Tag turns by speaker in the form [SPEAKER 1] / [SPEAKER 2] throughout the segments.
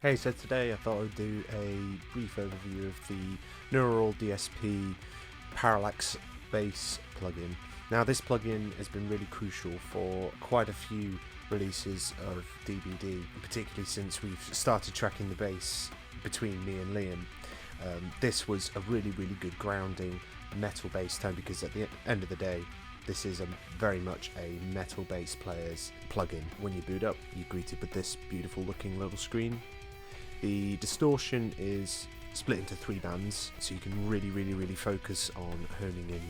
[SPEAKER 1] Hey, so today I thought I'd do a brief overview of the Neural DSP Parallax bass plugin. Now this plugin has been really crucial for quite a few releases of DBD, particularly since we've started tracking the bass between me and Liam. This was a really good grounding metal bass tone, because at the end of the day this is very much a metal bass player's plugin. When you boot up, you're greeted with this beautiful looking little screen. The distortion is split into 3 bands, so you can really focus on honing in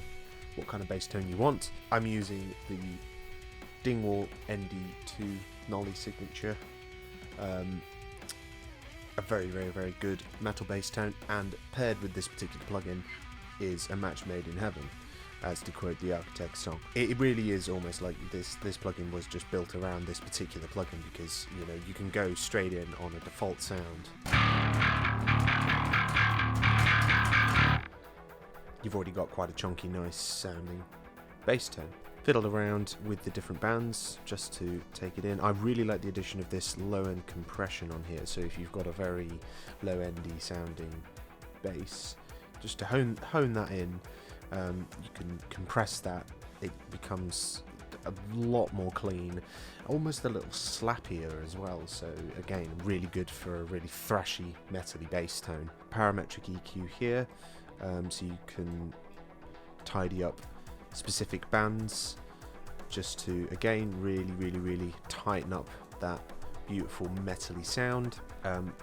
[SPEAKER 1] what kind of bass tone you want. I'm using the Dingwall ND2 Nolly signature, a very good metal bass tone, and paired with this particular plugin is a match made in heaven, as to quote the Architect's song. It really is almost like this plugin was just built around this particular plugin, because you can go straight in on a default sound. You've already got quite a chunky, nice sounding bass tone. Fiddled around with the different bands just to take it in. I really like the addition of this low end compression on here, so if you've got a very low endy sounding bass, just to hone that in, you can compress that. It becomes a lot more clean, almost a little slappier as well, so again really good for a really thrashy metally bass tone. Parametric EQ here, so you can tidy up specific bands just to again really tighten up that beautiful metally sound.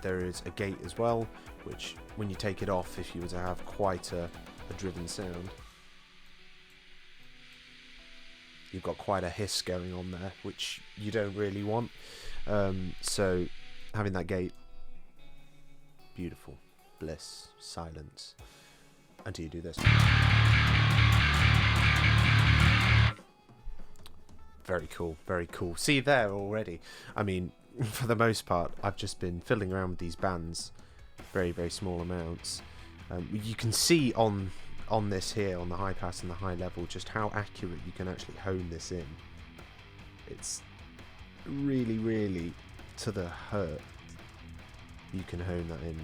[SPEAKER 1] There is a gate as well, which when you take it off, if you were to have quite a driven sound, you've got quite a hiss going on there, which you don't really want. So having that gate, beautiful, bliss, silence, until you do this. Very cool. See there already. I mean, for the most part, I've just been fiddling around with these bands, very small amounts. You can see on this here, on the high pass and the high level, just how accurate you can actually hone this in. It's really to the hurt you can hone that in.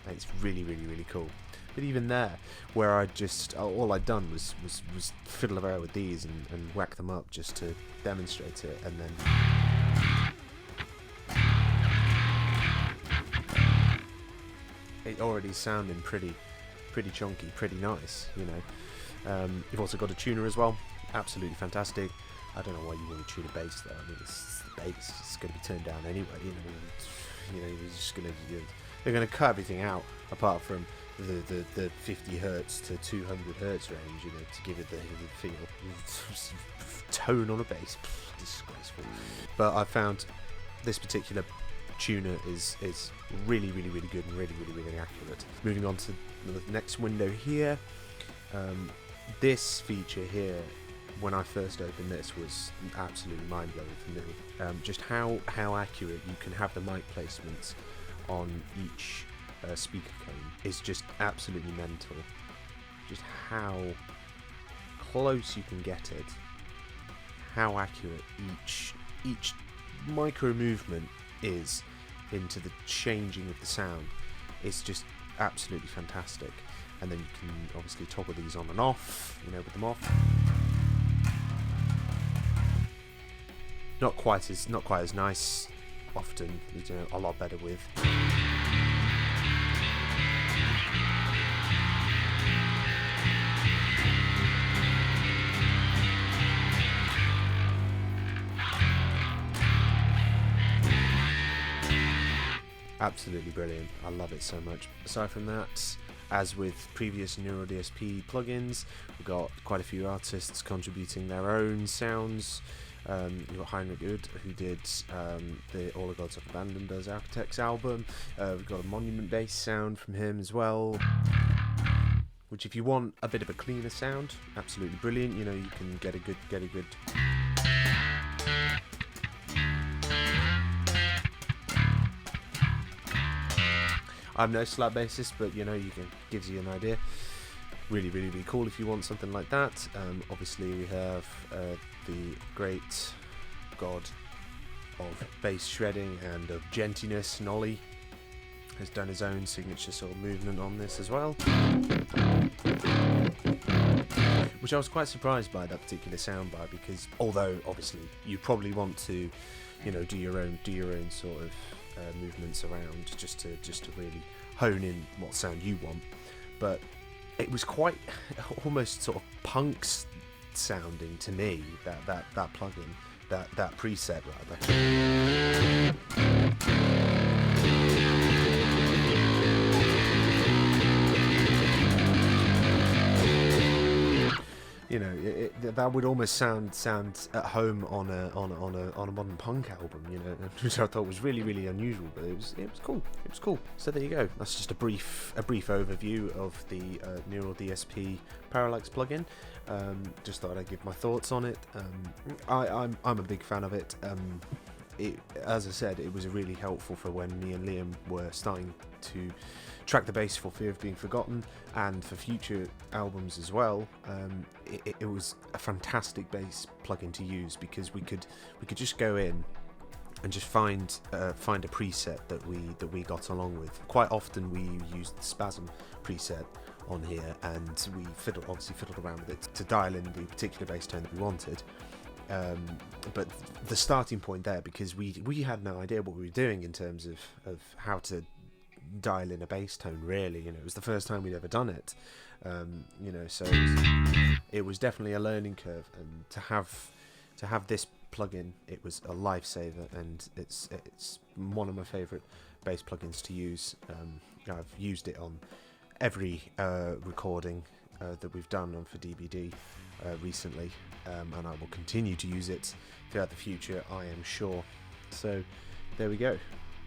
[SPEAKER 1] It's really cool. But even there, where all I'd done was fiddle around with these and whack them up just to demonstrate it, and then it already sounding pretty chunky, pretty nice, You've also got a tuner as well, absolutely fantastic. I don't know why you want to tune a bass though. I mean, it's the bass, it's going to be turned down anyway, they're going to cut everything out apart from the 50 hertz to 200 hertz range, to give it the feel. Tone on a bass, disgraceful. But I found this particular tuner is really good and really accurate. Moving on to the next window here, this feature here, when I first opened this, was absolutely mind-blowing for me. Just how accurate you can have the mic placements on each speaker cone is just absolutely mental. Just how close you can get it, how accurate each micro movement is into the changing of the sound. It's just absolutely fantastic. And then you can obviously toggle these on and off, with them off. Not quite as nice often, a lot better with. Absolutely brilliant. I love it so much. Aside from that, as with previous Neural DSP plugins, we've got quite a few artists contributing their own sounds. You've got Heinrich Good, who did the All the Gods Have Abandoned Does Architect's album. We've got a monument bass sound from him as well, which, if you want a bit of a cleaner sound, absolutely brilliant. You can get a good I'm no slap bassist, but gives you an idea. Really cool if you want something like that. Obviously we have the great god of bass shredding and of gentiness, Nolly, has done his own signature sort of movement on this as well, which I was quite surprised by, that particular soundbar, because although obviously you probably want to, you know, do your own sort of movements around just to really hone in what sound you want, but it was quite almost sort of punks sounding to me, that plugin, that preset rather. You know, that would almost sound at home on a modern punk album, you know, which I thought was really unusual, but it was cool. It was cool. So there you go. That's just a brief overview of the Neural DSP Parallax plugin. Just thought I'd give my thoughts on it. I'm a big fan of it. As I said, it was really helpful for when me and Liam were starting to track the bass for fear of being forgotten, and for future albums as well. It was a fantastic bass plugin to use, because we could just go in and just find a preset that we got along with. Quite often we used the Spasm preset on here, and we fiddled around with it to dial in the particular bass tone that we wanted. But the starting point there, because we had no idea what we were doing in terms of how to dial in a bass tone, really. You know, it was the first time we'd ever done it. You know, so it was definitely a learning curve, and to have this plugin, it was a lifesaver, and it's one of my favourite bass plugins to use. I've used it on every recording that we've done on for DBD recently, and I will continue to use it throughout the future, I am sure. So there we go.